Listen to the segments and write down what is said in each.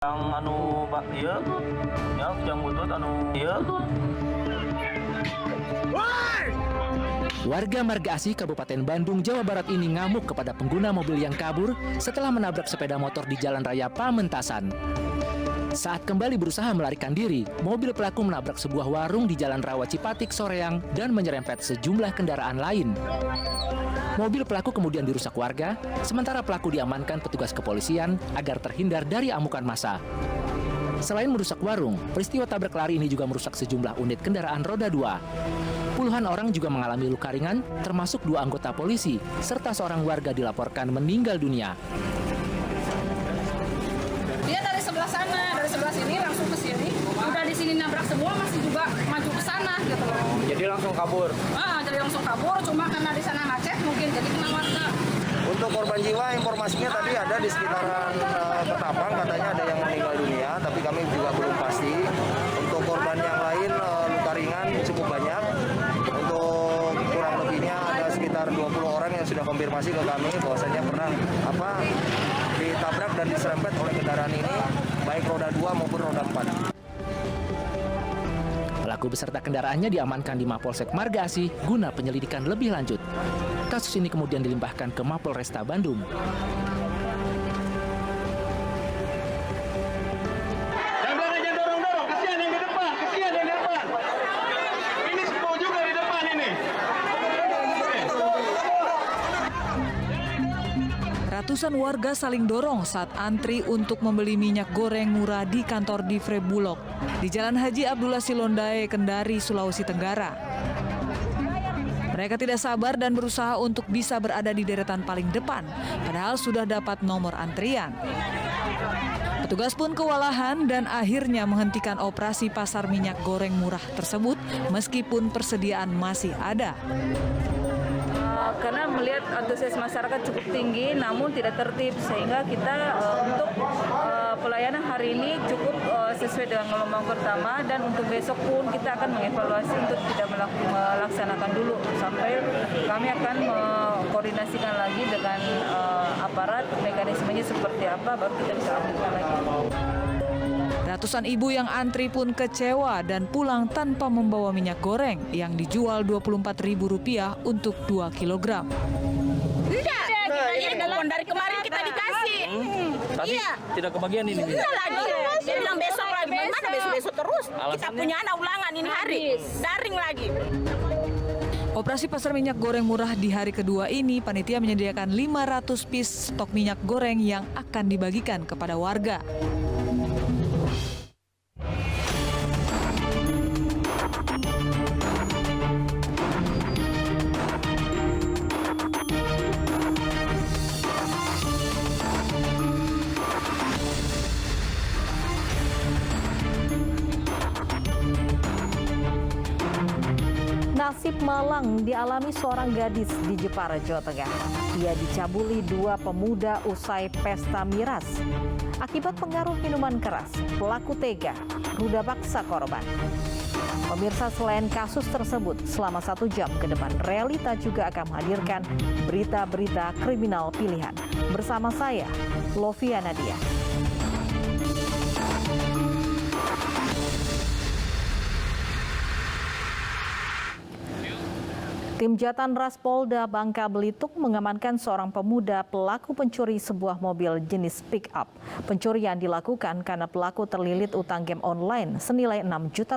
Yang anu Pak iya, yang butut anu iya. Warga Marga Asih, Kabupaten Bandung, Jawa Barat ini ngamuk kepada pengguna mobil yang kabur setelah menabrak sepeda motor di Jalan Raya Pamentasan. Saat kembali berusaha melarikan diri, mobil pelaku menabrak sebuah warung di Jalan Rawa Cipatik, Soreang, dan menyerempet sejumlah kendaraan lain. Mobil pelaku kemudian dirusak warga, sementara pelaku diamankan petugas kepolisian agar terhindar dari amukan massa. Selain merusak warung, peristiwa tabrak lari ini juga merusak sejumlah unit kendaraan roda 2. Puluhan orang juga mengalami luka ringan, termasuk 2 anggota polisi, serta seorang warga dilaporkan meninggal dunia. Dia dari sebelah sana, dari sebelah sini langsung ke sini. Udah di sini nabrak semua, masih juga maju ke sana gitu loh. Jadi langsung kabur. Jadi langsung kabur, cuma karena di sana macet mungkin jadi kena warga. Untuk korban jiwa, informasinya tadi ada di sekitaran Ketapang, katanya ada yang meninggal dunia, tapi kami juga belum pasti. Untuk korban yang lain, luka ringan cukup banyak. Untuk kurang lebihnya ada sekitar 20 orang yang sudah konfirmasi ke kami bahwasanya pernah ditabrak dan diserempet oleh kendaraan ini, baik roda 2 maupun roda 4. Pelaku beserta kendaraannya diamankan di Mapolsek Marga Asih guna penyelidikan lebih lanjut. Kasus ini kemudian dilimpahkan ke Mapolresta Bandung. Jangan dorong-dorong, kasihan yang di depan. Ini sepuluh juga di depan ini. Ratusan warga saling dorong saat antri untuk membeli minyak goreng murah di kantor Divre Bulog di Jalan Haji Abdullah Silondae, Kendari, Sulawesi Tenggara. Mereka tidak sabar dan berusaha untuk bisa berada di deretan paling depan, padahal sudah dapat nomor antrian. Petugas pun kewalahan dan akhirnya menghentikan operasi pasar minyak goreng murah tersebut meskipun persediaan masih ada. Karena melihat antusias masyarakat cukup tinggi namun tidak tertib, sehingga kita untuk pelayanan hari ini cukup sesuai dengan gelombang pertama, dan untuk besok pun kita akan mengevaluasi untuk tidak melaksanakan dulu sampai kami akan mengkoordinasikan lagi dengan aparat mekanismenya seperti apa baru kita bisa lakukan lagi. Ratusan ibu yang antri pun kecewa dan pulang tanpa membawa minyak goreng yang dijual Rp24.000 untuk 2 kg. Tidak, ini dari kemarin kita dikasih. Tapi tidak kebagian ini. Tidak lagi. Dia bilang besok lagi. Mana besok-besok terus? Kita punya anak ulangan ini hari. Daring lagi. Operasi pasar minyak goreng murah di hari kedua ini, panitia menyediakan 500 piece stok minyak goreng yang akan dibagikan kepada warga. Nasib malang dialami seorang gadis di Jepara, Jawa Tengah. Ia dicabuli 2 pemuda usai pesta miras. Akibat pengaruh minuman keras, pelaku tega ruda paksa korban. Pemirsa, selain kasus tersebut, selama 1 jam ke depan, Realita juga akan menghadirkan berita-berita kriminal pilihan. Bersama saya, Lovia Nadia. Tim Jatan Ras Polda Bangka Belitung mengamankan seorang pemuda pelaku pencuri sebuah mobil jenis pick-up. Pencurian dilakukan karena pelaku terlilit utang game online senilai Rp6 juta.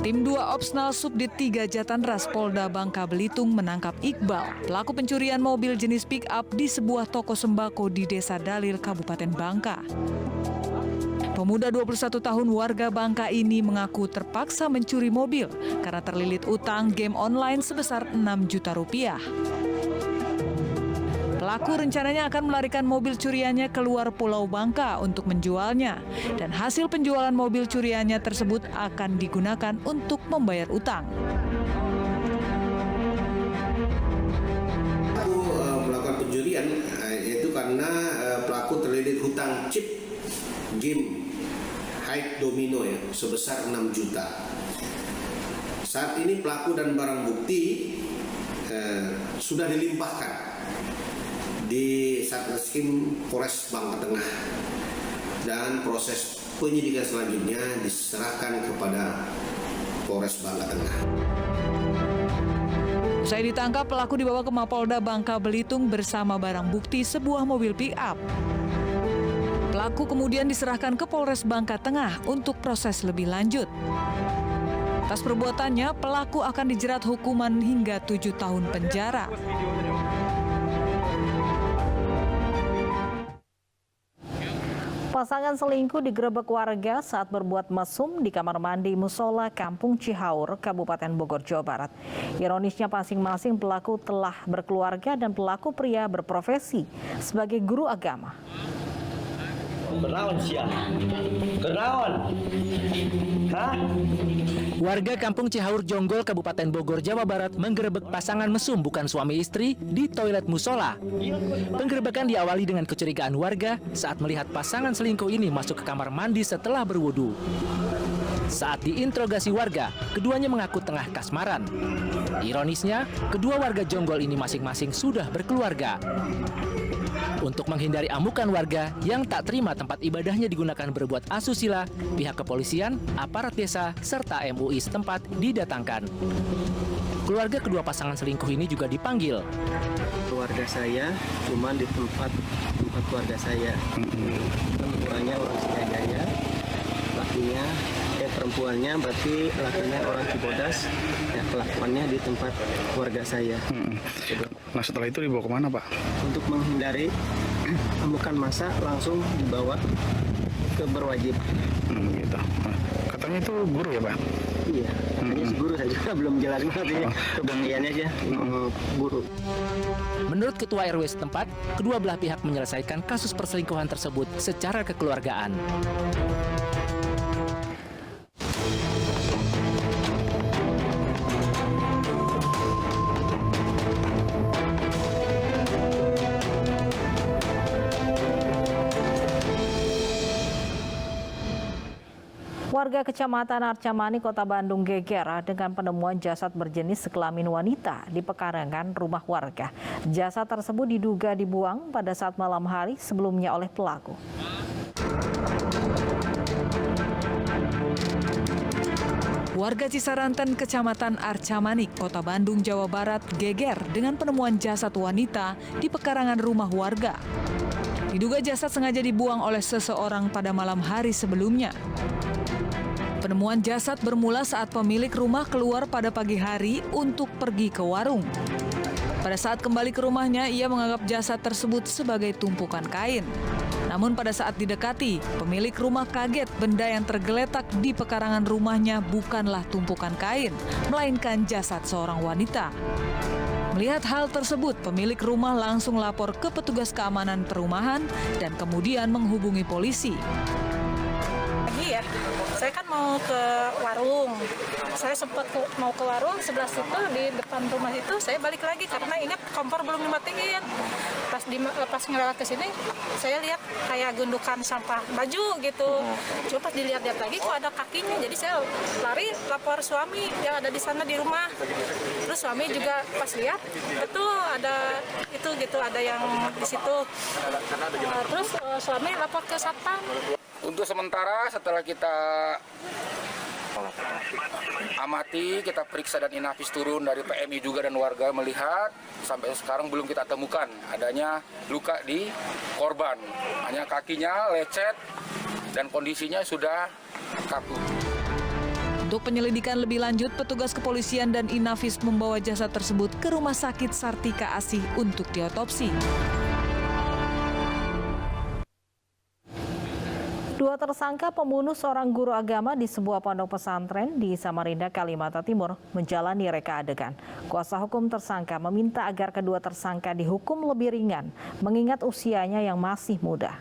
Tim 2 Opsnal Subdit 3 Jatan Ras Polda Bangka Belitung menangkap Iqbal, pelaku pencurian mobil jenis pick-up di sebuah toko sembako di Desa Dalil, Kabupaten Bangka. Pemuda 21 tahun warga Bangka ini mengaku terpaksa mencuri mobil karena terlilit utang game online sebesar Rp6 juta. Pelaku rencananya akan melarikan mobil curiannya keluar Pulau Bangka untuk menjualnya, dan hasil penjualan mobil curiannya tersebut akan digunakan untuk membayar utang. Pelaku melakukan pencurian yaitu karena pelaku terlilit hutang chip game terkait domino ya, sebesar 6 juta. Saat ini pelaku dan barang bukti sudah dilimpahkan di Satreskrim Polres Bangka Tengah dan proses penyidikan selanjutnya diserahkan kepada Polres Bangka Tengah. Usai ditangkap, pelaku dibawa ke Mapolda Bangka Belitung bersama barang bukti sebuah mobil pick-up. Pelaku kemudian diserahkan ke Polres Bangka Tengah untuk proses lebih lanjut. Atas perbuatannya, pelaku akan dijerat hukuman hingga 7 tahun penjara. Pasangan selingkuh digerebek warga saat berbuat mesum di kamar mandi musola Kampung Cihaur, Kabupaten Bogor, Jawa Barat. Ironisnya masing-masing pelaku telah berkeluarga dan pelaku pria berprofesi sebagai guru agama. Kenaon sia? Kenaon? Hah? Warga Kampung Cihaur Jonggol, Kabupaten Bogor, Jawa Barat menggerebek pasangan mesum bukan suami istri di toilet musola. Penggerebekan diawali dengan kecurigaan warga saat melihat pasangan selingkuh ini masuk ke kamar mandi setelah berwudu. Saat diinterogasi warga, keduanya mengaku tengah kasmaran. Ironisnya, kedua warga Jonggol ini masing-masing sudah berkeluarga. Untuk menghindari amukan warga yang tak terima tempat ibadahnya digunakan berbuat asusila, pihak kepolisian, aparat desa, serta MUI setempat didatangkan. Keluarga kedua pasangan selingkuh ini juga dipanggil. Keluarga saya cuma di tempat keluarga saya. Perempuannya orang Sriwijaya, lakinya perempuannya berarti lakinya orang Cibodas, ya kelakuannya di tempat keluarga saya. Nah setelah itu dibawa kemana Pak? Untuk menghindari amukan massa langsung dibawa ke berwajib. Gitu. Nah, katanya itu guru ya Pak? Iya, katanya guru, saya juga belum jelas artinya kebagiannya aja guru. Menurut Ketua RW setempat, kedua belah pihak menyelesaikan kasus perselingkuhan tersebut secara kekeluargaan. Warga Kecamatan Arcamani, Kota Bandung geger dengan penemuan jasad berjenis sekelamin wanita di pekarangan rumah warga. Jasad tersebut diduga dibuang pada saat malam hari sebelumnya oleh pelaku. Warga Cisaranten, Kecamatan Arcamani, Kota Bandung, Jawa Barat geger dengan penemuan jasad wanita di pekarangan rumah warga. Diduga jasad sengaja dibuang oleh seseorang pada malam hari sebelumnya. Penemuan jasad bermula saat pemilik rumah keluar pada pagi hari untuk pergi ke warung. Pada saat kembali ke rumahnya, ia menganggap jasad tersebut sebagai tumpukan kain. Namun pada saat didekati, pemilik rumah kaget benda yang tergeletak di pekarangan rumahnya bukanlah tumpukan kain, melainkan jasad seorang wanita. Melihat hal tersebut, pemilik rumah langsung lapor ke petugas keamanan perumahan dan kemudian menghubungi polisi. Iya, saya kan mau ke warung. Saya sempat mau ke warung sebelah situ di depan rumah itu. Saya balik lagi karena ingat kompor belum dimatiin. Pas ngelewat ke sini, saya lihat kayak gundukan sampah baju gitu. Cuma pas dilihat-lihat lagi kok ada kakinya. Jadi saya lari lapor suami yang ada di sana di rumah. Terus suami juga pas lihat betul ada itu gitu, ada yang di situ. Terus suami lapor ke satpam. Untuk sementara setelah kita amati, kita periksa dan inafis turun dari PMI juga dan warga melihat, sampai sekarang belum kita temukan adanya luka di korban. Hanya kakinya lecet dan kondisinya sudah kaku. Untuk penyelidikan lebih lanjut, petugas kepolisian dan Inafis membawa jasad tersebut ke Rumah Sakit Sartika Asih untuk diotopsi. Dua tersangka pembunuh seorang guru agama di sebuah pondok pesantren di Samarinda, Kalimantan Timur menjalani reka adegan. Kuasa hukum tersangka meminta agar kedua tersangka dihukum lebih ringan, mengingat usianya yang masih muda.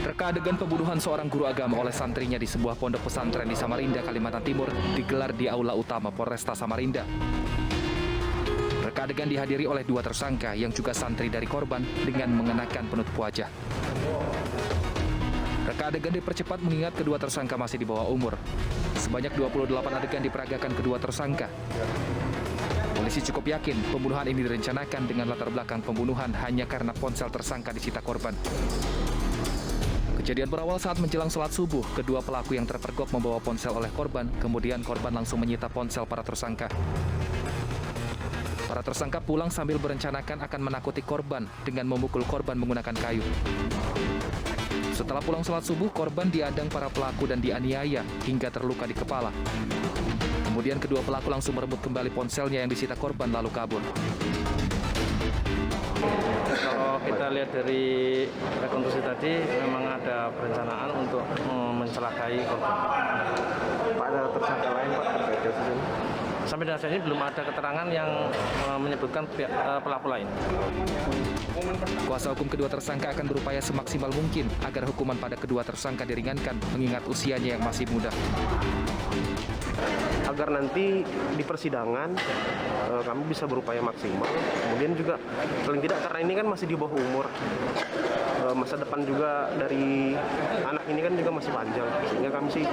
Reka adegan pembunuhan seorang guru agama oleh santrinya di sebuah pondok pesantren di Samarinda, Kalimantan Timur digelar di Aula Utama Polresta Samarinda. Reka Reka adegan dihadiri oleh 2 tersangka yang juga santri dari korban dengan mengenakan penutup wajah. Reka adegan dipercepat mengingat kedua tersangka masih di bawah umur. Sebanyak 28 adegan diperagakan kedua tersangka. Polisi cukup yakin pembunuhan ini direncanakan dengan latar belakang pembunuhan hanya karena ponsel tersangka disita korban. Kejadian berawal saat menjelang sholat subuh, kedua pelaku yang terpergok membawa ponsel oleh korban, kemudian korban langsung menyita ponsel para tersangka. Para tersangka pulang sambil berencanakan akan menakuti korban dengan memukul korban menggunakan kayu. Setelah pulang sholat subuh, korban diadang para pelaku dan dianiaya hingga terluka di kepala. Kemudian kedua pelaku langsung merebut kembali ponselnya yang disita korban lalu kabur. Kalau kita lihat dari rekonstruksi tadi, memang ada perencanaan untuk mencelakai korban. Pak, ada tersangka lain Pak terkait kasus ini? Sampai dengan saat ini belum ada keterangan yang menyebutkan pelaku lain. Kuasa hukum kedua tersangka akan berupaya semaksimal mungkin agar hukuman pada kedua tersangka diringankan mengingat usianya yang masih muda. Agar nanti di persidangan kami bisa berupaya maksimal. Kemudian juga paling tidak karena ini kan masih di bawah umur, masa depan juga dari anak ini kan juga masih panjang, sehingga kami sih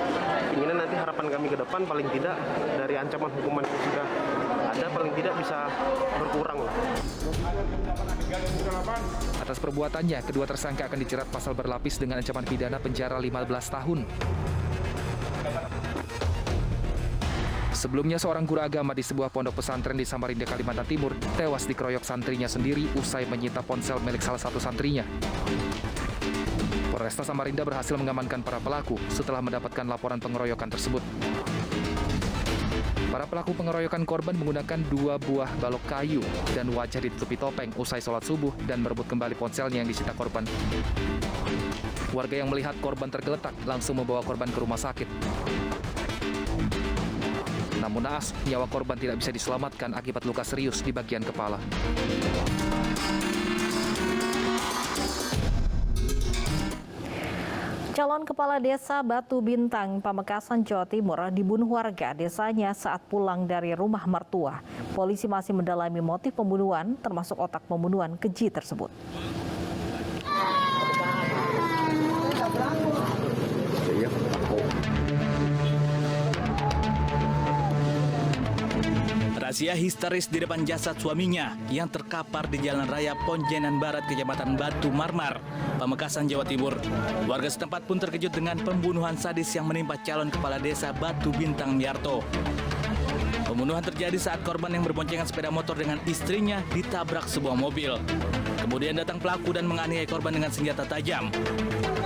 inginnya nanti harapan kami ke depan paling tidak dari ancaman hukuman yang sudah ada paling tidak bisa berkurang lah. Atas perbuatannya, kedua tersangka akan dijerat pasal berlapis dengan ancaman pidana penjara 15 tahun. Sebelumnya, seorang guru agama di sebuah pondok pesantren di Samarinda, Kalimantan Timur, tewas dikeroyok santrinya sendiri usai menyita ponsel milik salah satu santrinya. Polresta Samarinda berhasil mengamankan para pelaku setelah mendapatkan laporan pengeroyokan tersebut. Para pelaku pengeroyokan korban menggunakan 2 buah balok kayu dan wajah ditutupi topeng usai sholat subuh dan merebut kembali ponselnya yang disita korban. Warga yang melihat korban tergeletak langsung membawa korban ke rumah sakit. Namun naas, nyawa korban tidak bisa diselamatkan akibat luka serius di bagian kepala. Calon Kepala Desa Batu Bintang, Pamekasan, Jawa Timur dibunuh warga desanya saat pulang dari rumah mertua. Polisi masih mendalami motif pembunuhan, termasuk otak pembunuhan keji tersebut. Razia histeris di depan jasad suaminya yang terkapar di Jalan Raya Ponjenan Barat, Kecamatan Batu Marmar, Pamekasan, Jawa Timur. Warga setempat pun terkejut dengan pembunuhan sadis yang menimpa calon kepala desa Batu Bintang Miarto. Pembunuhan terjadi saat korban yang berboncengan sepeda motor dengan istrinya ditabrak sebuah mobil. Kemudian datang pelaku dan menganiaya korban dengan senjata tajam.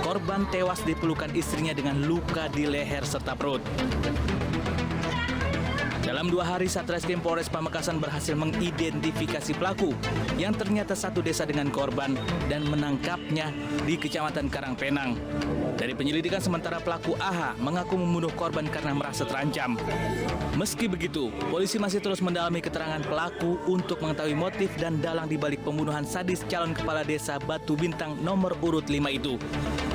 Korban tewas di pelukan istrinya dengan luka di leher serta perut. Dalam 2 hari, Satreskrim Polres Pamekasan berhasil mengidentifikasi pelaku yang ternyata satu desa dengan korban dan menangkapnya di Kecamatan Karangpenang. Dari penyelidikan sementara, pelaku AH mengaku membunuh korban karena merasa terancam. Meski begitu, polisi masih terus mendalami keterangan pelaku untuk mengetahui motif dan dalang dibalik pembunuhan sadis calon kepala desa Batu Bintang nomor urut 5 itu.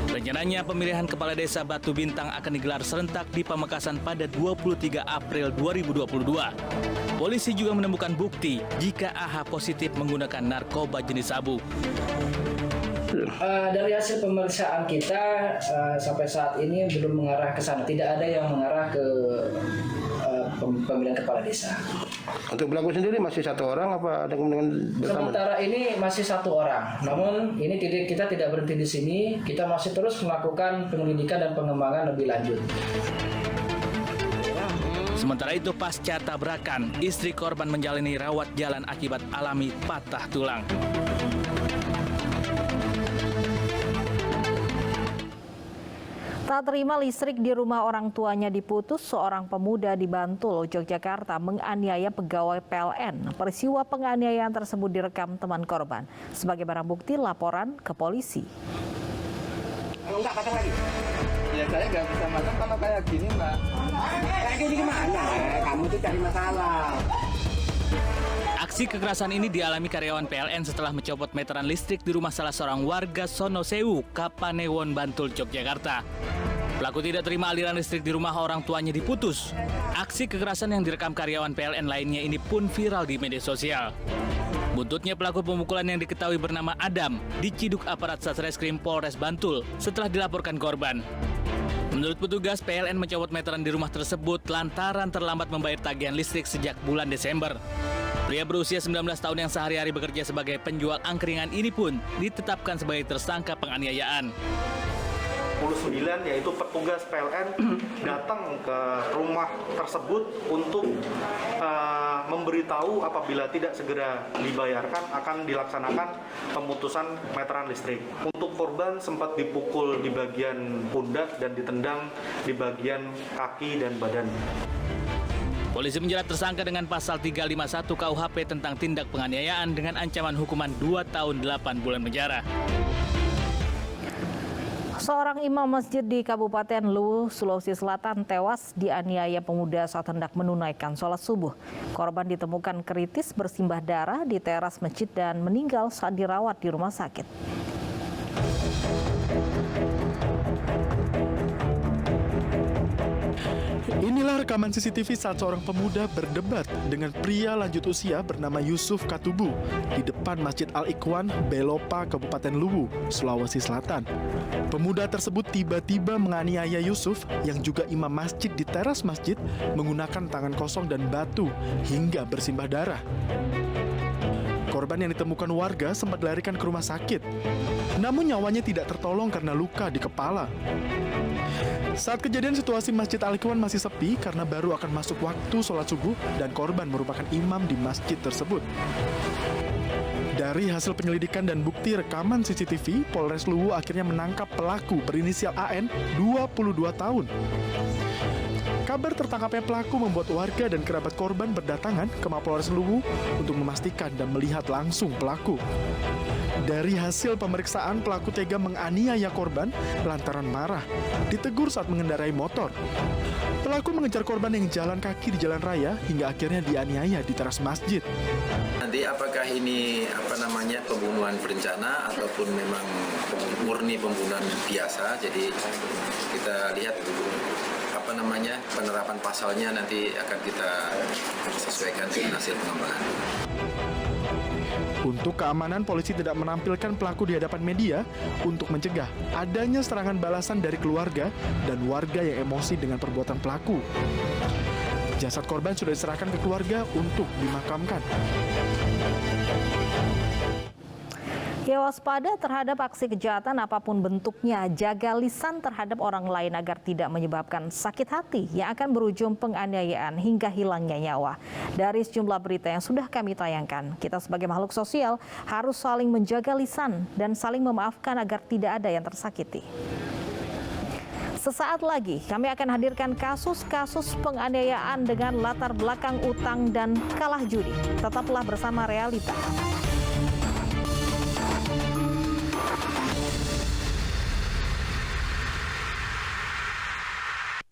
Rencananya pemilihan kepala desa Batu Bintang akan digelar serentak di Pamekasan pada 23 April 2022. Polisi juga menemukan bukti jika AH positif menggunakan narkoba jenis sabu. Dari hasil pemeriksaan kita sampai saat ini belum mengarah ke sana. Tidak ada yang mengarah ke pemilihan kepala desa. Untuk pelaku sendiri masih 1 orang apa ada kemungkinan bertambah? Sementara ini masih 1 orang. Namun ini kita tidak berhenti di sini. Kita masih terus melakukan penyelidikan dan pengembangan lebih lanjut. Sementara itu, pasca tabrakan, istri korban menjalani rawat jalan akibat alami patah tulang. Tak terima listrik di rumah orang tuanya diputus, seorang pemuda di Bantul, Yogyakarta menganiaya pegawai PLN. Peristiwa penganiayaan tersebut direkam teman korban. Sebagai barang bukti, laporan ke polisi. Kalau enggak pasang lagi. Ya saya nggak bisa pasang kalau kayak gini, Mbak. Kayak gini gimana? Kamu tuh cari masalah. Aksi kekerasan ini dialami karyawan PLN setelah mencopot meteran listrik di rumah salah seorang warga Sonosewu, Kapanewon, Bantul, Yogyakarta. Pelaku tidak terima aliran listrik di rumah orang tuanya diputus. Aksi kekerasan yang direkam karyawan PLN lainnya ini pun viral di media sosial. Buntutnya pelaku pemukulan yang diketahui bernama Adam diciduk aparat Satreskrim Polres Bantul setelah dilaporkan korban. Menurut petugas, PLN mencopot meteran di rumah tersebut lantaran terlambat membayar tagihan listrik sejak bulan Desember. Pria berusia 19 tahun yang sehari-hari bekerja sebagai penjual angkringan ini pun ditetapkan sebagai tersangka penganiayaan. 29 yaitu petugas PLN datang ke rumah tersebut untuk memberitahu apabila tidak segera dibayarkan akan dilaksanakan pemutusan meteran listrik. Untuk korban sempat dipukul di bagian pundak dan ditendang di bagian kaki dan badan. Polisi menjerat tersangka dengan pasal 351 KUHP tentang tindak penganiayaan dengan ancaman hukuman 2 tahun 8 bulan penjara. Seorang imam masjid di Kabupaten Luwu, Sulawesi Selatan tewas dianiaya pemuda saat hendak menunaikan sholat subuh. Korban ditemukan kritis bersimbah darah di teras masjid dan meninggal saat dirawat di rumah sakit. Inilah rekaman CCTV saat seorang pemuda berdebat dengan pria lanjut usia bernama Yusuf Katubu di depan Masjid Al-Ikhwan, Belopa, Kabupaten Luwu, Sulawesi Selatan. Pemuda tersebut tiba-tiba menganiaya Yusuf yang juga imam masjid di teras masjid menggunakan tangan kosong dan batu hingga bersimbah darah. Korban yang ditemukan warga sempat dilarikan ke rumah sakit, namun nyawanya tidak tertolong karena luka di kepala. Saat kejadian, situasi Masjid Al-Ikhwan masih sepi karena baru akan masuk waktu sholat subuh dan korban merupakan imam di masjid tersebut. Dari hasil penyelidikan dan bukti rekaman CCTV, Polres Luwu akhirnya menangkap pelaku berinisial AN, 22 tahun. Kabar tertangkapnya pelaku membuat warga dan kerabat korban berdatangan ke Mapolres Luwu untuk memastikan dan melihat langsung pelaku. Dari hasil pemeriksaan, pelaku tega menganiaya korban lantaran marah, ditegur saat mengendarai motor. Pelaku mengejar korban yang jalan kaki di jalan raya hingga akhirnya dianiaya di teras masjid. Nanti apakah ini pembunuhan berencana ataupun memang murni pembunuhan biasa? Jadi kita lihat penerapan pasalnya nanti akan kita sesuaikan dengan hasil pengembangan. Untuk keamanan, polisi tidak menampilkan pelaku di hadapan media untuk mencegah adanya serangan balasan dari keluarga dan warga yang emosi dengan perbuatan pelaku. Jasad korban sudah diserahkan ke keluarga untuk dimakamkan. Ya, waspada terhadap aksi kejahatan apapun bentuknya, jaga lisan terhadap orang lain agar tidak menyebabkan sakit hati yang akan berujung penganiayaan hingga hilangnya nyawa. Dari sejumlah berita yang sudah kami tayangkan, kita sebagai makhluk sosial harus saling menjaga lisan dan saling memaafkan agar tidak ada yang tersakiti. Sesaat lagi kami akan hadirkan kasus-kasus penganiayaan dengan latar belakang utang dan kalah judi. Tetaplah bersama Realita.